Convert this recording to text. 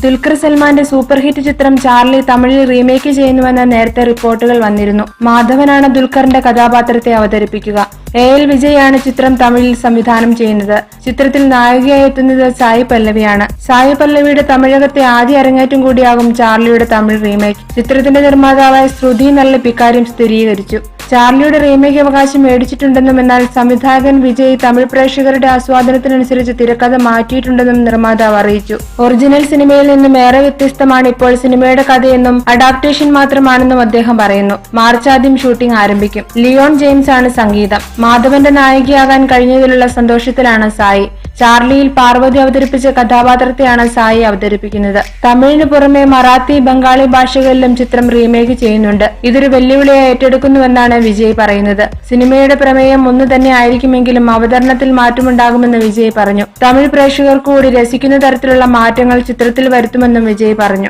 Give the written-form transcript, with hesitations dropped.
ദുൽഖർ സൽമാന്റെ super hit ചിത്രം Charlie തമിഴിൽ റീമേക്ക് ചെയ്യുന്നുവെന്ന് നേരത്തെ റിപ്പോർട്ടുകൾ വന്നിരുന്നു. മാധവനാണ് ദുൽഖറിന്റെ കഥാപാത്രത്തെ അവതരിപ്പിക്കുക. AL വിജയാണ് ചിത്രം തമിഴിൽ സംവിധാനം ചെയ്യുന്നത്. ചിത്രത്തിൽ നായികയായി എത്തുന്നത് സായി പല്ലവിയാണ്. സായി പല്ലവിയുടെ തമിഴകത്തെ ആദ്യ അരങ്ങേറ്റം കൂടിയാകും ചാർലിയുടെ തമിഴ് റീമേക്ക്. ചിത്രത്തിന്റെ നിർമ്മാതാവായ ശ്രുതി നല്ലപ്പ് ഇക്കാര്യം സ്ഥിരീകരിച്ചു. ചാർലിയുടെ റീമേക്ക് അവകാശം മേടിച്ചിട്ടുണ്ടെന്നും എന്നാൽ സംവിധായകൻ വിജയ് തമിഴ് പ്രേക്ഷകരുടെ ആസ്വാദനത്തിനനുസരിച്ച് തിരക്കഥ മാറ്റിയിട്ടുണ്ടെന്നും നിർമ്മാതാവ് അറിയിച്ചു. ഒറിജിനൽ സിനിമയിൽ നിന്നും ഏറെ വ്യത്യസ്തമാണ് ഇപ്പോൾ സിനിമയുടെ കഥയെന്നും അഡാപ്റ്റേഷൻ മാത്രമാണെന്നും അദ്ദേഹം പറയുന്നു. മാർച്ച് ആദ്യം ഷൂട്ടിംഗ് ആരംഭിക്കും. ലിയോൺ ജെയിംസ് ആണ് സംഗീതം. മാധവന്റെ നായികയാകാൻ കഴിഞ്ഞതിലുള്ള സന്തോഷത്തിലാണ് സായി. ചാർലിയിൽ പാർവതി അവതരിപ്പിച്ച കഥാപാത്രത്തെയാണ് സായി അവതരിപ്പിക്കുന്നത്. തമിഴിന് പുറമെ മറാത്തി, ബംഗാളി ഭാഷകളിലും ചിത്രം റീമേക്ക് ചെയ്യുന്നുണ്ട്. ഇതൊരു വെല്ലുവിളിയായി ഏറ്റെടുക്കുന്നുവെന്നാണ് വിജയ് പറയുന്നത്. സിനിമയുടെ പ്രമേയം ഒന്നു തന്നെ ആയിരിക്കുമെങ്കിലും അവതരണത്തിൽ മാറ്റമുണ്ടാകുമെന്ന് വിജയ് പറഞ്ഞു. തമിഴ് പ്രേക്ഷകർക്ക് കൂടി രസിക്കുന്ന തരത്തിലുള്ള മാറ്റങ്ങൾ ചിത്രത്തിൽ വരുത്തുമെന്നും വിജയ് പറഞ്ഞു.